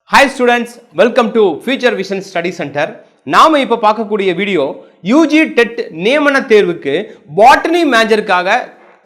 Hi students, welcome to Future Vision Study Center. நாம இப்ப பார்க்கக்கூடிய வீடியோ UG டெட் நியமன தேர்வுக்கு பாட்டனி மேஜருக்காக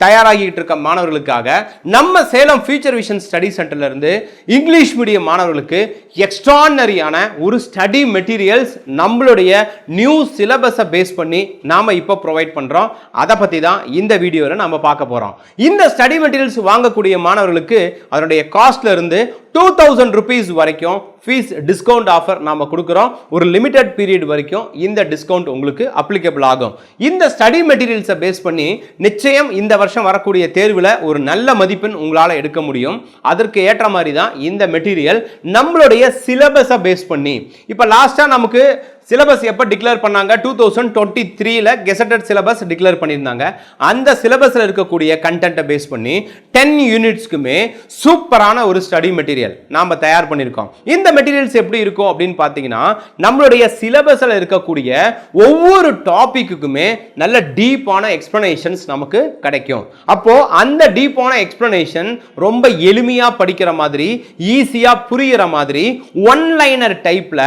தயாராகிட்டு இருக்க மாணவர்களுக்காக நம்ம சேலம் ஃபியூச்சர் விஷன் ஸ்டடி சென்டர்ல இருந்து இங்கிலீஷ் மீடியம் மாணவர்களுக்கு எக்ஸ்ட்ரானரியான ஒரு ஸ்டடி மெட்டீரியல்ஸ் நம்மளுடைய நியூ சிலபஸை பேஸ் பண்ணி நாம இப்போ ப்ரொவைட் பண்றோம். அதை பத்தி தான் இந்த வீடியோவில் நம்ம பார்க்க போறோம். இந்த ஸ்டடி மெட்டீரியல்ஸ் வாங்கக்கூடிய மாணவர்களுக்கு அதனுடைய காஸ்ட்ல இருந்து 2000 rupees வரைக்கும் ஃபீஸ் டிஸ்கவுண்ட் ஆஃபர் நாம கொடுக்குறோம். ஒரு லிமிடெட் பீரியட் வரைக்கும் இந்த டிஸ்கவுண்ட் உங்களுக்கு அப்ளிகபிள் ஆகும். இந்த ஸ்டடி மெட்டீரியல்ஸை பேஸ் பண்ணி நிச்சயம் இந்த வருஷம் வரக்கூடிய தேர்வில் ஒரு நல்ல மதிப்பெண் உங்களால் எடுக்க முடியும். அதற்கு ஏற்ற மாதிரி தான் இந்த மெட்டீரியல் நம்மளுடைய சிலபஸை பேஸ் பண்ணி இப்போ லாஸ்ட்டாக நமக்கு சிலபஸ் எப்போ டிக்ளேர் பண்ணாங்க 2023ல கெசட்டட் சிலபஸ் டிக்ளேர் பண்ணியிருந்தாங்க. அந்த சிலபஸில் இருக்கக்கூடிய கண்டென்ட்டை பேஸ் பண்ணி 10 யூனிட்ஸ்க்குமே சூப்பரான ஒரு ஸ்டடி மெட்டீரியல் நாம் தயார் பண்ணியிருக்கோம். இந்த மெட்டீரியல்ஸ் எப்படி இருக்கும் அப்படின்னு பார்த்தீங்கன்னா நம்மளுடைய சிலபஸில் இருக்கக்கூடிய ஒவ்வொரு டாபிக்குமே நல்ல டீப்பான எக்ஸ்பிளனேஷன்ஸ் நமக்கு கிடைக்கும். அப்போ அந்த டீப்பான எக்ஸ்பிளனேஷன் ரொம்ப எளிமையாக படிக்கிற மாதிரி ஈஸியாக புரிகிற மாதிரி ஒன் லைனர் டைப்ல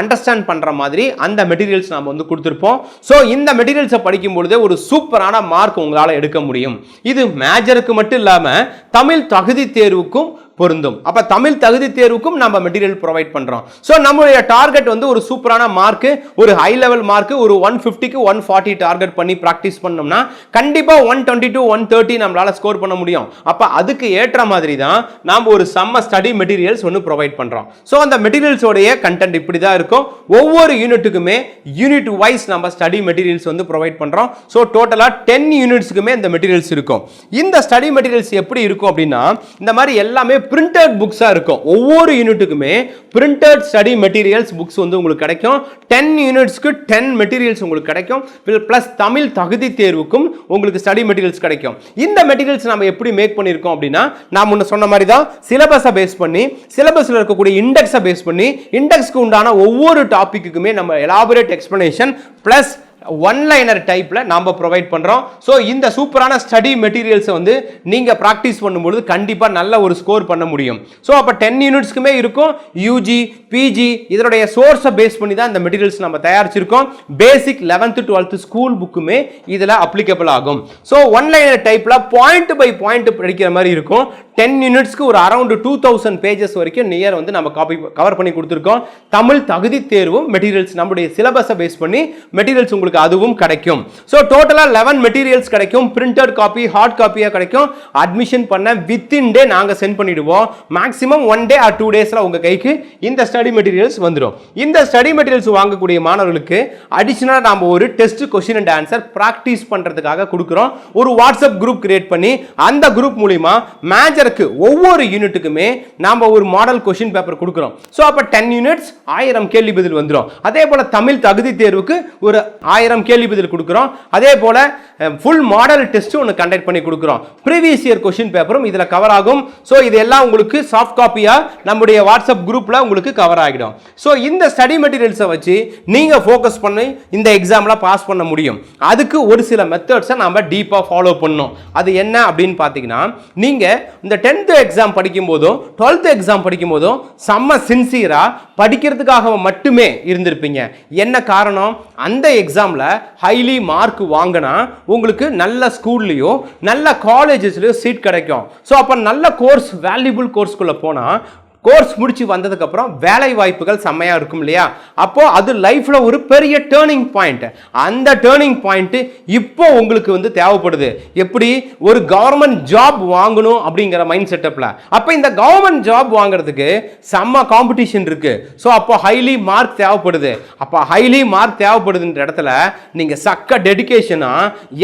அண்டர்ஸ்டாண்ட் பண்ற மாதிரி அந்த மெட்டீரியல்ஸ் நாம வந்து கொடுத்திருப்போம். சோ இந்த மெட்டீரியல்ஸை படிக்கும் பொழுது ஒரு சூப்பரான மார்க் உங்களால எடுக்க முடியும். இது மேஜருக்கு மட்டும் இல்லாம தமிழ் தகுதி தேர்வுக்கும் பொருந்தும். அப்ப தமிழ் தகுதி தேர்வுக்கும் நம்ம மெட்டீரியல் ப்ரொவைட் பண்றோம். சோ நம்மளுடைய டார்கெட் வந்து ஒரு சூப்பரான மார்க், ஒரு ஹை லெவல் மார்க், ஒரு 150க்கு 140 டார்கெட் பண்ணி பிராக்டிஸ் பண்ணோம்னா கண்டிப்பா 120 to 130 நம்மளால ஸ்கோர் பண்ண முடியும். அப்ப அதுக்கு ஏற்ற மாதிரி தான் நாம ஒரு செம்ம ஸ்டடி மெட்டீரியல்ஸ் ஒன்னு ப்ரொவைட் பண்றோம். சோ அந்த மெட்டீரியல்ஸோடைய கண்டென்ட் இப்படி தான் இருக்கும். ஒவ்வொரு யூனிட்டுக்குமே யூனிட் வைஸ் நம்ம ஸ்டடி மெட்டீரியல்ஸ் வந்து ப்ரொவைட் பண்றோம். சோ டோட்டலா 10 யூனிட்ஸ்க்குமே இந்த மெட்டீரியல்ஸ் இருக்கும். இந்த ஸ்டடி மெட்டீரியல்ஸ் எப்படி இருக்கும் அப்படின்னா இந்த மாதிரி எல்லாமே printed books இருக்கும். ஒவ்வொரு யூனிட்டுக்குமே printed study materials books வந்து உங்களுக்கு கிடைக்கும். 10 யூனிட்ஸ்க்கு 10 மெட்டீரியல்ஸ் உங்களுக்கு கிடைக்கும். பிளஸ் தமிழ் தகுதி தேர்வுக்கும் உங்களுக்கு ஸ்டடி மெட்டீரியல்ஸ் கிடைக்கும். இந்த மெட்டீரியல்ஸ் நாம எப்படி மேக் பண்ணியிருக்கோம் அப்படின்னா நான் முன்ன சொன்ன மாதிரி தான் சிலபஸை பேஸ் பண்ணி சிலபஸ்ல இருக்கக்கூடிய இண்டெக்ஸை பேஸ் பண்ணி இண்டெக்ஸ்க்கு உண்டான ஒவ்வொரு டாபிக்குமே நம்ம elaborate explanation plus one liner டைப்ல நாம ப்ரொவைட் பண்றோம். சோ இந்த சூப்பரான ஸ்டடி மெட்டீரியல்ஸ் வந்து நீங்க பிராக்டிஸ் பண்ணும்போது கண்டிப்பா நல்ல ஒரு ஸ்கோர் பண்ண முடியும். சோ அப்ப 10 யூனிட்ஸ்க்குமே இருக்கும். யூஜி பிஜி இதனுடைய சோர்ஸை பேஸ் பண்ணி தான் இந்த மெட்டீரியல்ஸ் நம்ம தயாரிச்சிருக்கோம். பேசிக் 11th 12th ஸ்கூல் புக்குமே இதுல அப்ளிகபிள் ஆகும். சோ ஒன் லைனர் டைப்ல பாயிண்ட் பை பாயிண்ட் படிக்கிற மாதிரி இருக்கும். 10 யூனிட்ஸ்க்கு ஒரு அரௌண்ட் 2000 பேஜஸ் வரைக்கும் நியர் வந்து நம்ம கவர் பண்ணி கொடுத்துருக்கோம். தமிழ் தகுதி தேர்வும் மெட்டீரியல்ஸ் நம்முடைய சிலபஸை பேஸ் பண்ணி மெட்டீரியல்ஸ் உங்களுக்கு அதுவும் கிடைக்கும். சோ டோட்டலா 11 மெட்டீரியல்ஸ் கிடைக்கும். பிரிண்டட் காப்பி ஹார்ட் காப்பியா கிடைக்கும். அட்மிஷன் பண்ண வித்தின் டே நாங்க சென்ட் பண்ணிடுவோம். மேக்ஸிமம் 1 day or 2 daysல உங்க கைக்கு இந்த ஸ்டடி மெட்டீரியல்ஸ் வந்துடும். இந்த ஸ்டடி மெட்டீரியல்ஸ் வாங்கக்கூடிய மாணவர்களுக்கு அடிஷனலா நாம ஒரு test question and answer practice பண்றதுக்காக கொடுக்கிறோம். ஒரு வாட்ஸ்அப் குரூப் கிரியேட் பண்ணி அந்த குரூப் மூலமா மேஜருக்கு ஒவ்வொரு யூனிட்டுக்குமே நாம ஒரு மாடல் கொஸ்டின் பேப்பர் கொடுக்கிறோம். சோ அப்ப 10 யூனிட்ஸ் 1000 கேள்வி பதில் வந்துடும். அதே போல தமிழ் தகுதி தேர்வுக்கு ஒரு 1000 கேள்வி பதில் கொடுக்கிறோம். அதே போல ஃபுல் மாடல் டெஸ்ட் ஒன்று கண்டக்ட் பண்ணி கொடுக்கிறோம். ப்ரீவியஸ் இயர் கொஸ்டின் பேப்பரும் இதுல கவர் ஆகும். சோ இதெல்லாம் உங்களுக்கு சாஃப்ட் காப்பியா நம்முடைய வாட்ஸ்அப் குரூப்ல உங்களுக்கு கவர் ஆகிடும். சோ இந்த ஸ்டடி மெட்டீரியல்ஸை வச்சு நீங்க ஃபோக்கஸ் பண்ணி இந்த எக்ஸாம்ல பாஸ் பண்ண முடியும். அதுக்கு ஒரு சில மெத்தட்ஸை நாம டீப்பா ஃபாலோ பண்ணணும். அது என்ன அப்படின்னு பாத்தீங்கன்னா நீங்க இந்த 10th எக்ஸாம் படிக்கும் போதும் 12th எக்ஸாம் படிக்கும் போதும் செம்ம சின்சியரா படிக்கிறதுக்காக மட்டுமே இருந்திருப்பீங்க. என்ன காரணம்? அந்த எக்ஸாம்ல ஹைலி மார்க் வாங்கினா உங்களுக்கு நல்ல ஸ்கூல்லயோ நல்ல காலேஜஸ்லயோ சீட் கிடைக்கும். ஸோ அப்போ நல்ல கோர்ஸ் வேல்யூபிள் கோர்ஸ்குள்ள போனா கோர்ஸ் முடிச்சு வந்ததுக்கு அப்புறம் வேலை வாய்ப்புகள் செம்மையா இருக்கும் இல்லையா? அப்போ அது லைஃப்ல ஒரு பெரிய டேர்னிங் பாயிண்ட். அந்த டேர்னிங் பாயிண்ட் இப்போ உங்களுக்கு வந்து தேவைப்படுது. எப்படி? ஒரு கவர்மெண்ட் ஜாப் வாங்கணும் அப்படிங்கிற மைண்ட் செட்டப்ல. அப்ப இந்த கவர்மெண்ட் ஜாப் வாங்குறதுக்கு செம்ம காம்படிஷன் இருக்கு. ஸோ அப்போ ஹைலி மார்க் தேவைப்படுது. அப்போ ஹைலி மார்க் தேவைப்படுதுன்ற இடத்துல நீங்க சக்க டெடிகேஷனா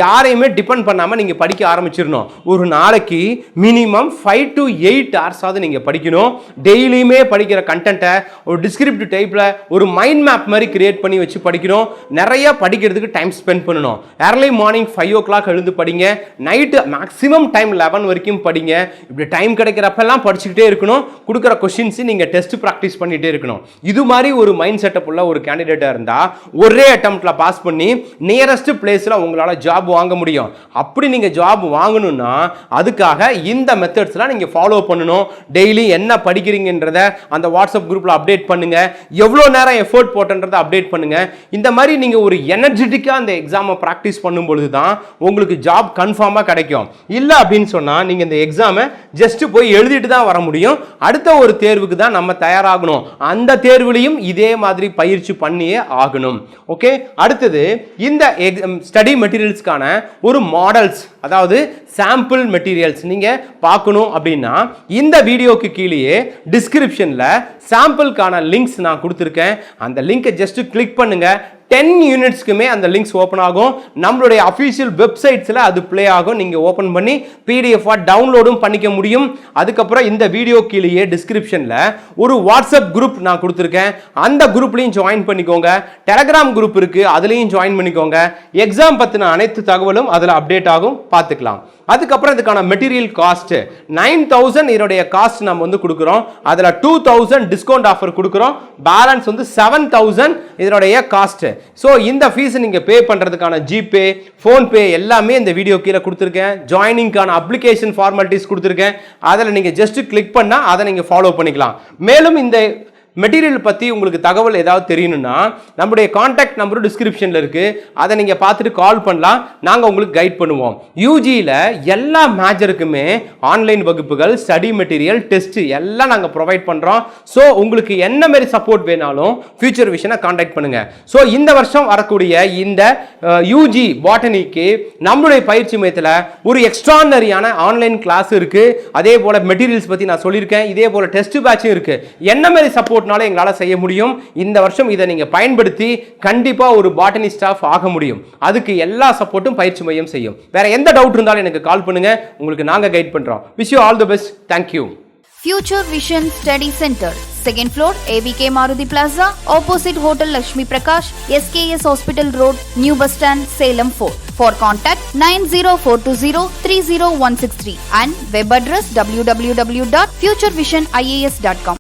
யாரையுமே டிபெண்ட் பண்ணாம நீங்க படிக்க ஆரம்பிச்சிடணும். ஒரு நாளைக்கு மினிமம் 5 to 8 hours ஆவது நீங்க படிக்கணும். டெய்லியுமே படிக்கிற கண்டென்ட்டை ஒரு டிஸ்கிரிப்டிவ் டைப்ல ஒரு மைண்ட் மேப் மாதிரி கிரியேட் பண்ணி வச்சு படிக்கணும். நிறைய படிக்கிறதுக்கு டைம் ஸ்பெண்ட் பண்ணணும். ஏர்லி மார்னிங் 5 o'clock எழுந்து படிங்க. நைட்டு மேக்ஸிமம் டைம் 11 வரைக்கும் படிங்க. இப்படி டைம் கிடைக்கிறப்பெல்லாம் படிச்சுக்கிட்டே இருக்கணும். கொடுக்குற கொஸ்டின்ஸ் நீங்க டெஸ்ட் ப்ராக்டிஸ் பண்ணிட்டே இருக்கணும். இது மாதிரி ஒரு மைண்ட் செட்டப் உள்ள ஒரு கேண்டிடேட்டா இருந்தா ஒரே அட்டெம்ப்ட்ல பாஸ் பண்ணி நியரஸ்ட் பிளேஸ்ல உங்களால ஜாப் வாங்க முடியும். அப்படி நீங்க ஜாப் வாங்கணும்னா அதுக்காக இந்த மெத்தட்ஸ்லாம் நீங்க ஃபாலோ பண்ணணும். டெய்லி என்ன படிக்கிறீங்க கேட்டீங்கன்றத அந்த வாட்ஸ்அப் குரூப்ல அப்டேட் பண்ணுங்க. எவ்வளோ நேரம் எஃபோர்ட் போட்டன்றதை அப்டேட் பண்ணுங்க. இந்த மாதிரி நீங்க ஒரு எனர்ஜெட்டிக்கா அந்த எக்ஸாமை ப்ராக்டிஸ் பண்ணும் பொழுது தான் உங்களுக்கு ஜாப் கன்ஃபார்மா கிடைக்கும். இல்ல அப்படின்னு சொன்னா நீங்க இந்த எக்ஸாமை ஜஸ்ட் போய் எழுதிட்டு தான் வர முடியும். அடுத்த ஒரு தேர்வுக்கு தான் நம்ம தயாராகணும். அந்த தேர்வுலையும் இதே மாதிரி பயிற்சி பண்ணியே ஆகணும். ஓகே, அடுத்தது இந்த ஸ்டடி மெட்டீரியல்ஸ்க்கான ஒரு மாடல்ஸ், அதாவது சாம்பிள் மெட்டீரியல்ஸ் நீங்க பார்க்கணும் அப்படின்னா இந்த வீடியோக்கு கீழே டிஸ்கிரிப்ஷன்ல சாம்பிள்கான லிங்க்ஸ் நான் கொடுத்துருக்கேன். அந்த லிங்கை ஜஸ்ட் கிளிக் பண்ணுங்க. 10 யூனிட்ஸ்க்குமே அந்த லிங்க்ஸ் ஓப்பன் ஆகும். நம்மளுடைய அஃபீஷியல் வெப்சைட்ஸில் அது ப்ளே ஆகும். நீங்கள் ஓப்பன் பண்ணி பிடிஎஃபாக டவுன்லோடும் பண்ணிக்க முடியும். அதுக்கப்புறம் இந்த வீடியோ கீழே டிஸ்கிரிப்ஷனில் ஒரு வாட்ஸ்அப் குரூப் நான் கொடுத்துருக்கேன். அந்த குரூப்லையும் ஜாயின் பண்ணிக்கோங்க. டெலகிராம் குரூப் இருக்குது, அதுலேயும் ஜாயின் பண்ணிக்கோங்க. எக்ஸாம் பற்றின அனைத்து தகவலும் அதில் அப்டேட் ஆகும், பார்த்துக்கலாம். அதுக்கப்புறம் இதுக்கான மெட்டீரியல் காஸ்ட் 9,000 இதனுடைய காஸ்ட் நம்ம வந்து கொடுக்குறோம். அதில் 2,000 டிஸ்கவுண்ட் ஆஃபர் கொடுக்குறோம். பேலன்ஸ் வந்து 7,000 இதனுடைய காஸ்ட். ஸோ இந்த ஃபீஸ் நீங்கள் பே பண்ணுறதுக்கான ஜிபே, ஃபோன்பே எல்லாமே இந்த வீடியோ கீழே கொடுத்துருக்கேன். ஜாயினிங்கான அப்ளிகேஷன் ஃபார்மாலிட்டிஸ் கொடுத்துருக்கேன். அதில் நீங்கள் ஜஸ்ட் கிளிக் பண்ணால் அதை நீங்கள் ஃபாலோ பண்ணிக்கலாம். மேலும் இந்த மெட்டீரியல் பற்றி உங்களுக்கு தகவல் ஏதாவது தெரியணும்னா நம்முடைய கான்டாக்ட் நம்பரும் டிஸ்கிரிப்ஷனில் இருக்குது. அதை நீங்கள் பார்த்துட்டு கால் பண்ணலாம். நாங்கள் உங்களுக்கு கைட் பண்ணுவோம். யூஜியில் எல்லா மேஜருக்குமே ஆன்லைன் வகுப்புகள், ஸ்டடி மெட்டீரியல், டெஸ்ட் எல்லாம் நாங்கள் ப்ரொவைட் பண்ணுறோம். ஸோ உங்களுக்கு என்ன மாதிரி சப்போர்ட் வேணாலும் ஃபியூச்சர் விஷனை கான்டாக்ட் பண்ணுங்கள். ஸோ இந்த வருஷம் வரக்கூடிய இந்த யூஜி பாட்டனிக்கு நம்மளுடைய பயிற்சி மையத்தில் ஒரு எக்ஸ்ட்ரானரியான ஆன்லைன் கிளாஸ் இருக்குது. அதே போல் மெட்டீரியல்ஸ் பற்றி நான் சொல்லியிருக்கேன். இதே போல் டெஸ்ட் பேட்சும் இருக்குது. என்ன மாதிரி சப்போர்ட் எங்களால செய்ய முடியும். இந்த வருஷம் இதை நீங்க பயன்படுத்தி கண்டிப்பா ஒரு பாட்டனி ஸ்டாஃப் ஆக முடியும். அதுக்கு எல்லா சப்போர்ட்டும் பயிற்சி மையம் செய்யும். வேற எந்த டவுட் இருந்தாலும் எனக்கு கால் பண்ணுங்க. உங்களுக்கு நாங்க கைட் பண்றோம். Wish you all the best. Thank you. Future Vision Study Center, second floor, ABK Maruti Plaza, opposite Hotel Lakshmi Prakash, SKS Hospital Road, New Bus Stand, Salem 4. For contact 90420 30163 and web address www.futurevision.ias.com.